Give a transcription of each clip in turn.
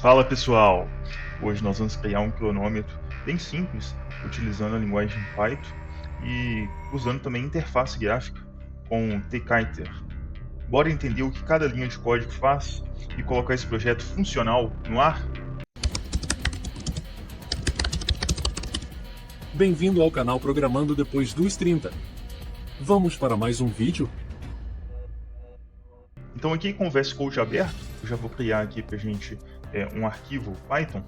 Fala pessoal! Hoje nós vamos criar um cronômetro bem simples, utilizando a linguagem Python e usando também interface gráfica com Tkinter. Bora entender o que cada linha de código faz e colocar esse projeto funcional no ar? Bem-vindo ao canal Programando Depois dos 30. Vamos para mais um vídeo? Então aqui com o VS Code aberto, eu já vou criar aqui para a gente um arquivo Python,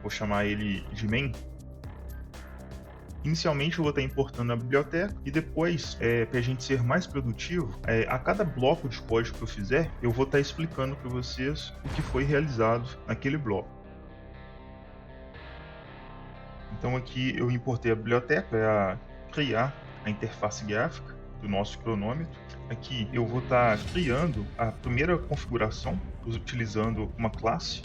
vou chamar ele de main. Inicialmente eu vou estar importando a biblioteca e depois, para a gente ser mais produtivo, a cada bloco de código que eu fizer, eu vou estar explicando para vocês o que foi realizado naquele bloco. Então aqui eu importei a biblioteca para criar a interface gráfica do nosso cronômetro. Aqui eu vou estar criando a primeira configuração utilizando uma classe.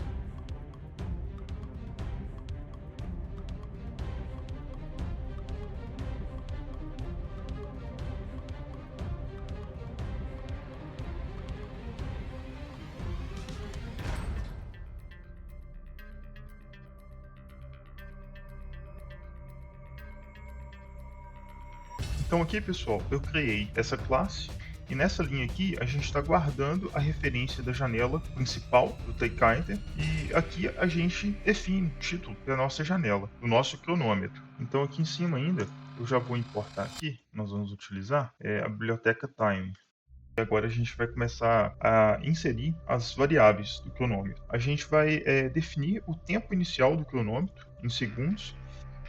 Então aqui, pessoal, eu criei essa classe e nessa linha aqui a gente está guardando a referência da janela principal do Tkinter e aqui a gente define o título da nossa janela, do nosso cronômetro. Então aqui em cima ainda eu já vou importar aqui, nós vamos utilizar a biblioteca time. E agora a gente vai começar a inserir as variáveis do cronômetro. A gente vai definir o tempo inicial do cronômetro em segundos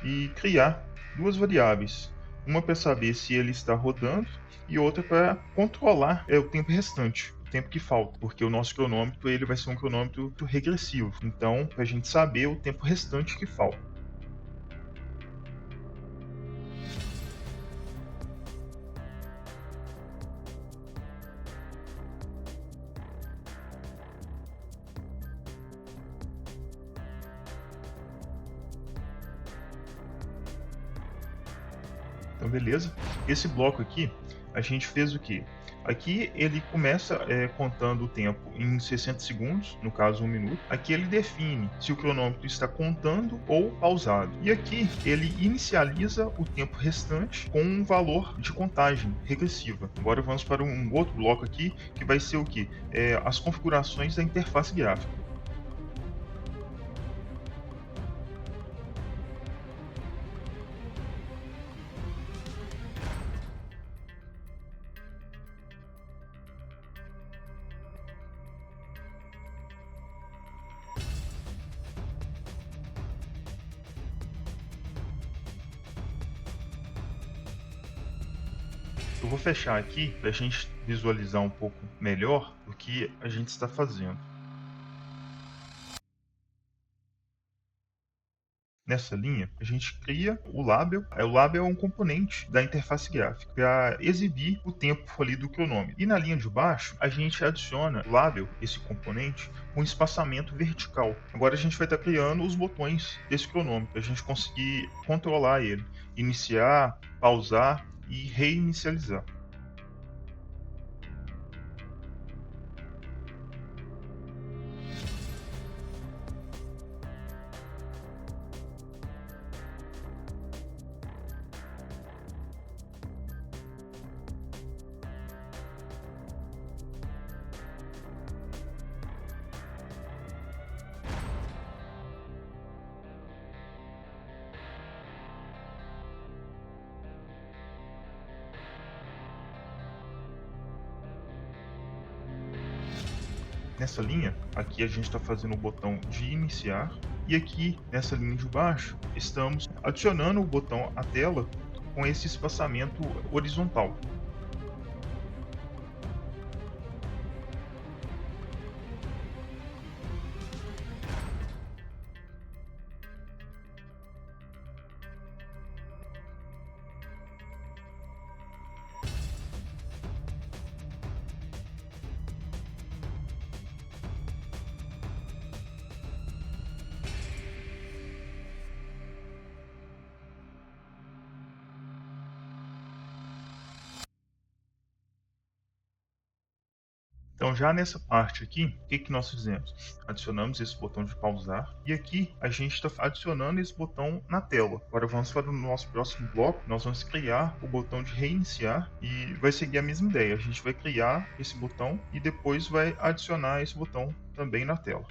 e criar duas variáveis. Uma para saber se ele está rodando e outra para controlar o tempo restante, o tempo que falta, porque o nosso cronômetro ele vai ser um cronômetro regressivo. Então, para a gente saber o tempo restante que falta. Então, beleza. Esse bloco aqui, a gente fez o quê? Aqui ele começa contando o tempo em 60 segundos, no caso 1 minuto. Aqui ele define se o cronômetro está contando ou pausado. E aqui ele inicializa o tempo restante com um valor de contagem regressiva. Agora vamos para um outro bloco aqui, que vai ser o quê? As configurações da interface gráfica. Eu vou fechar aqui para a gente visualizar um pouco melhor o que a gente está fazendo. Nessa linha, a gente cria o label. O label é um componente da interface gráfica para exibir o tempo ali do cronômetro. E na linha de baixo, a gente adiciona o label, esse componente, com espaçamento vertical. Agora a gente vai estar criando os botões desse cronômetro, para a gente conseguir controlar ele. Iniciar, pausar e reinicializar. Nessa linha, aqui a gente está fazendo o botão de iniciar e aqui nessa linha de baixo estamos adicionando o botão à tela com esse espaçamento horizontal. Então, já nessa parte aqui, o que nós fizemos? Adicionamos esse botão de pausar e aqui a gente está adicionando esse botão na tela. Agora vamos para o nosso próximo bloco. Nós vamos criar o botão de reiniciar e vai seguir a mesma ideia. A gente vai criar esse botão e depois vai adicionar esse botão também na tela.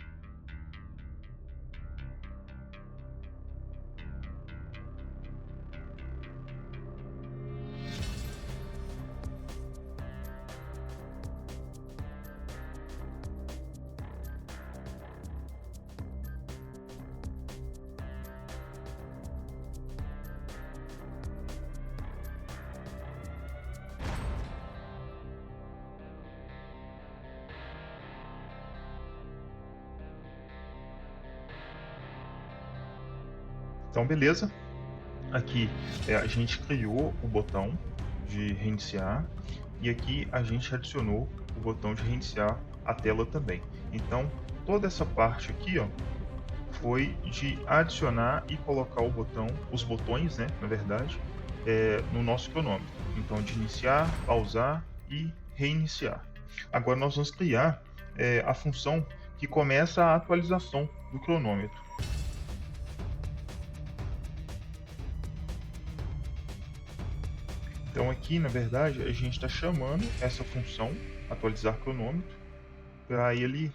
Então, beleza. Aqui a gente criou o botão de reiniciar e aqui a gente adicionou o botão de reiniciar a tela também. Então, toda essa parte aqui, ó, foi de adicionar e colocar o botão, os botões, né, na verdade, no nosso cronômetro. Então, de iniciar, pausar e reiniciar. Agora nós vamos criar a função que começa a atualização do cronômetro. Então aqui, na verdade, a gente está chamando essa função atualizar cronômetro para ele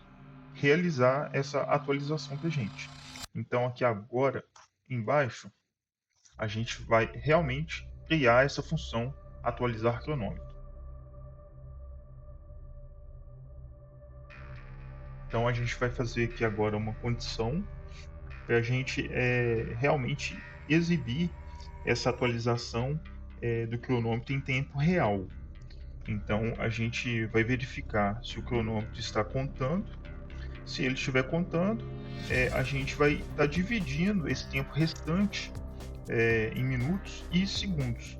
realizar essa atualização para a gente. Então aqui agora, embaixo, a gente vai realmente criar essa função atualizar cronômetro. Então a gente vai fazer aqui agora uma condição para a gente realmente exibir essa atualização do cronômetro em tempo real. Então a gente vai verificar se o cronômetro está contando. Se ele estiver contando, a gente vai estar dividindo esse tempo restante em minutos e segundos.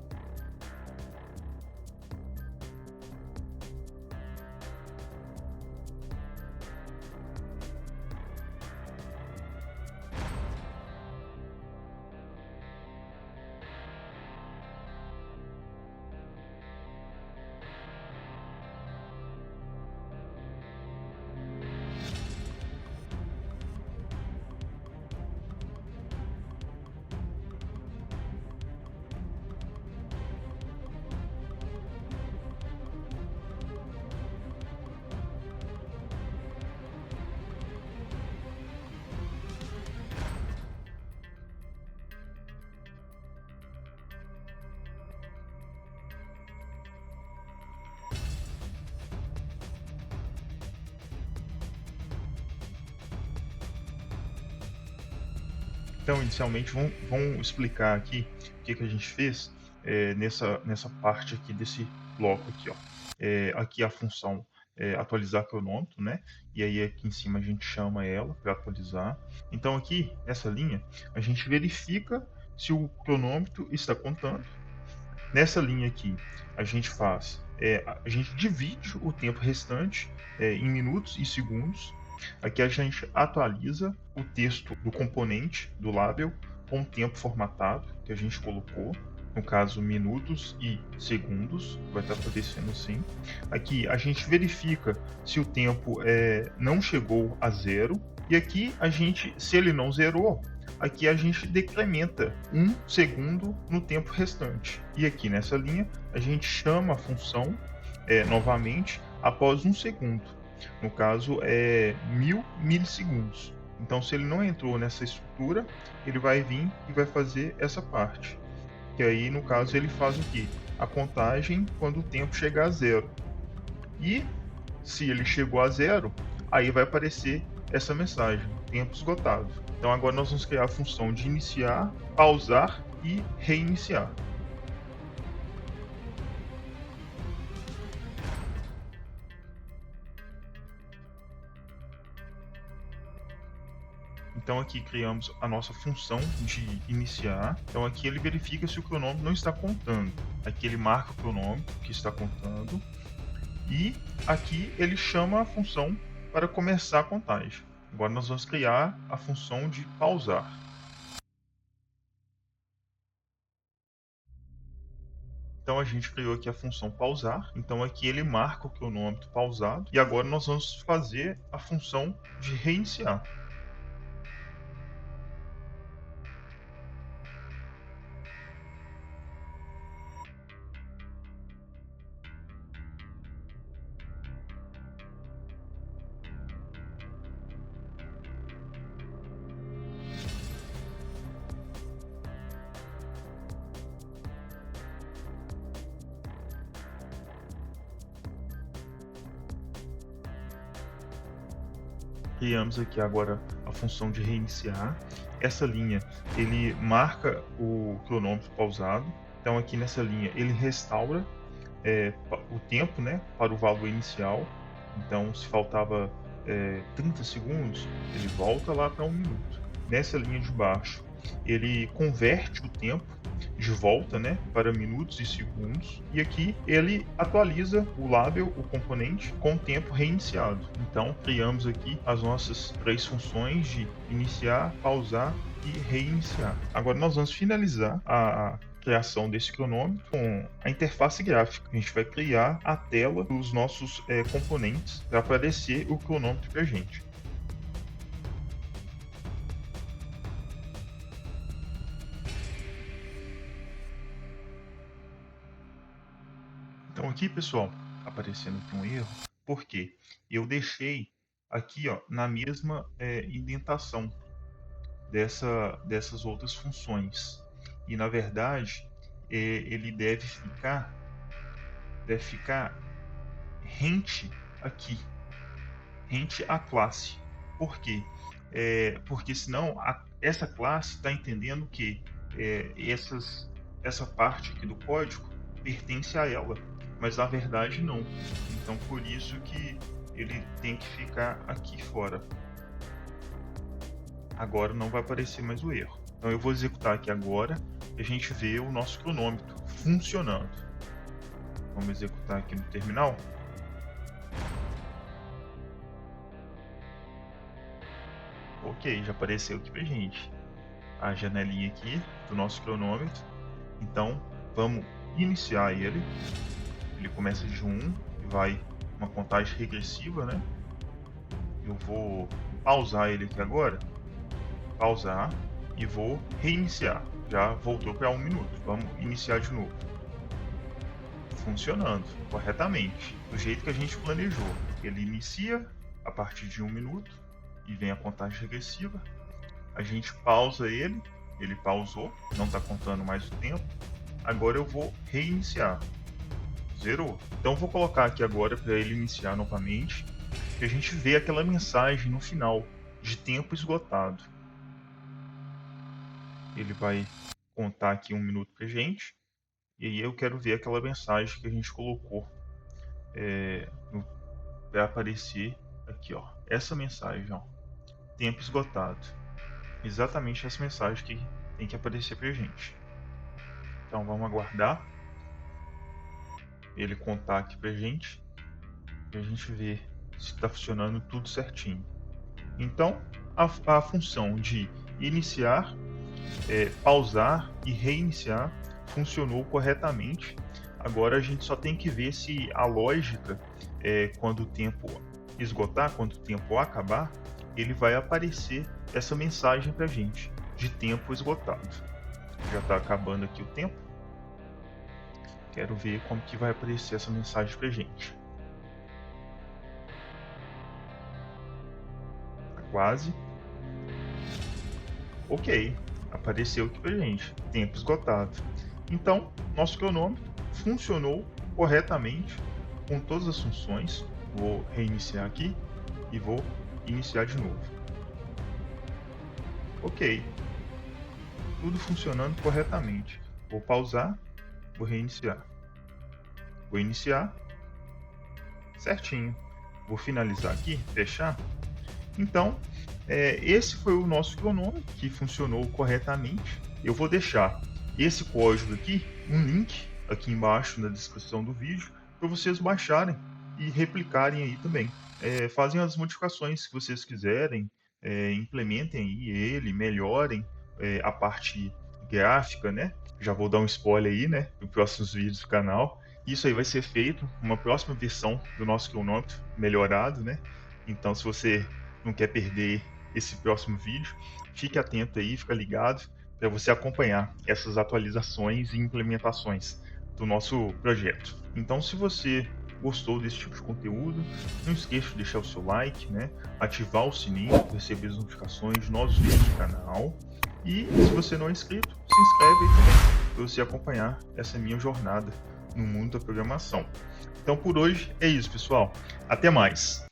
Então, inicialmente, vamos explicar aqui o que a gente fez nessa parte aqui desse bloco aqui, ó. Aqui a função atualizar cronômetro, né? E aí aqui em cima a gente chama ela para atualizar. Então aqui nessa linha a gente verifica se o cronômetro está contando. Nessa linha aqui a gente faz, a gente divide o tempo restante em minutos e segundos. Aqui a gente atualiza o texto do componente do label com o tempo formatado que a gente colocou, no caso minutos e segundos, vai estar aparecendo assim. Aqui a gente verifica se o tempo não chegou a zero, e aqui a gente, se ele não zerou, aqui a gente decrementa 1 segundo no tempo restante. E aqui nessa linha a gente chama a função novamente após 1 segundo. No caso, 1000 milissegundos. Então, se ele não entrou nessa estrutura, ele vai vir e vai fazer essa parte. Que aí, no caso, ele faz o quê? A contagem quando o tempo chegar a zero. E, se ele chegou a zero, aí vai aparecer essa mensagem, tempo esgotado. Então, agora nós vamos criar a função de iniciar, pausar e reiniciar. Então aqui criamos a nossa função de iniciar. Então aqui ele verifica se o cronômetro não está contando. Aqui ele marca o cronômetro que está contando. E aqui ele chama a função para começar a contagem. Agora nós vamos criar a função de pausar. Então a gente criou aqui a função pausar. Então aqui ele marca o cronômetro pausado. E agora nós vamos fazer a função de reiniciar. Criamos aqui agora a função de reiniciar. Essa linha, ele marca o cronômetro pausado. Então aqui nessa linha, ele restaura o tempo, né, para o valor inicial. Então se faltava 30 segundos, ele volta lá para 1 minuto. Nessa linha de baixo, ele converte o tempo de volta, né, para minutos e segundos, e aqui ele atualiza o label, o componente, com o tempo reiniciado. Então criamos aqui as nossas 3 funções de iniciar, pausar e reiniciar. Agora nós vamos finalizar a criação desse cronômetro com a interface gráfica. A gente vai criar a tela dos nossos componentes para aparecer o cronômetro para a gente. Então aqui, pessoal, aparecendo aqui um erro, porque eu deixei aqui, ó, na mesma indentação dessas outras funções. E na verdade, ele deve ficar rente aqui, rente à classe. Por quê? Porque senão essa classe está entendendo que essa parte aqui do código pertence a ela, mas na verdade não. Então por isso que ele tem que ficar aqui fora. Agora não vai aparecer mais o erro. Então eu vou executar aqui agora e a gente vê o nosso cronômetro funcionando. Vamos executar aqui no terminal. Ok, já apareceu aqui pra gente a janelinha aqui do nosso cronômetro. Então vamos iniciar ele. Ele começa de 1 e vai uma contagem regressiva, né? Eu vou pausar ele aqui agora. Pausar e vou reiniciar. Já voltou para 1 minuto. Vamos iniciar de novo. Funcionando corretamente, do jeito que a gente planejou. Ele inicia a partir de 1 minuto e vem a contagem regressiva. A gente pausa ele pausou, não está contando mais o tempo. Agora eu vou reiniciar. Zerou. Então vou colocar aqui agora para ele iniciar novamente, e a gente vê aquela mensagem no final de tempo esgotado. Ele vai contar aqui 1 minuto pra gente, e aí eu quero ver aquela mensagem que a gente colocou para aparecer aqui, ó. Essa mensagem, ó, tempo esgotado. Exatamente essa mensagem que tem que aparecer pra gente. Então vamos aguardar ele contar aqui pra gente, e a gente vê se está funcionando tudo certinho. Então a função de iniciar, pausar e reiniciar funcionou corretamente. Agora a gente só tem que ver se a lógica, quando o tempo esgotar, quando o tempo acabar, ele vai aparecer essa mensagem para a gente de tempo esgotado. Já está acabando aqui o tempo. Quero ver como que vai aparecer essa mensagem para a gente. Tá quase. Ok, apareceu aqui pra gente, tempo esgotado. Então, nosso cronômetro funcionou corretamente com todas as funções. Vou reiniciar aqui e vou iniciar de novo. Ok, tudo funcionando corretamente. Vou pausar, vou reiniciar. Vou iniciar, certinho. Vou finalizar aqui, fechar. Então, esse foi o nosso cronômetro que funcionou corretamente. Eu vou deixar esse código aqui, um link aqui embaixo na descrição do vídeo, para vocês baixarem e replicarem aí também. Fazem as modificações que vocês quiserem, implementem aí ele, melhorem a parte gráfica, né? Já vou dar um spoiler aí, né? Nos próximos vídeos do canal. Isso aí vai ser feito numa próxima versão do nosso cronômetro melhorado, né? Então, se você não quer perder esse próximo vídeo, fique atento aí, fica ligado para você acompanhar essas atualizações e implementações do nosso projeto. Então, se você gostou desse tipo de conteúdo, não esqueça de deixar o seu like, né? Ativar o sininho para receber as notificações de novos vídeos do canal. E se você não é inscrito, se inscreve aí também para você acompanhar essa minha jornada no mundo da programação. Então por hoje é isso, pessoal. Até mais!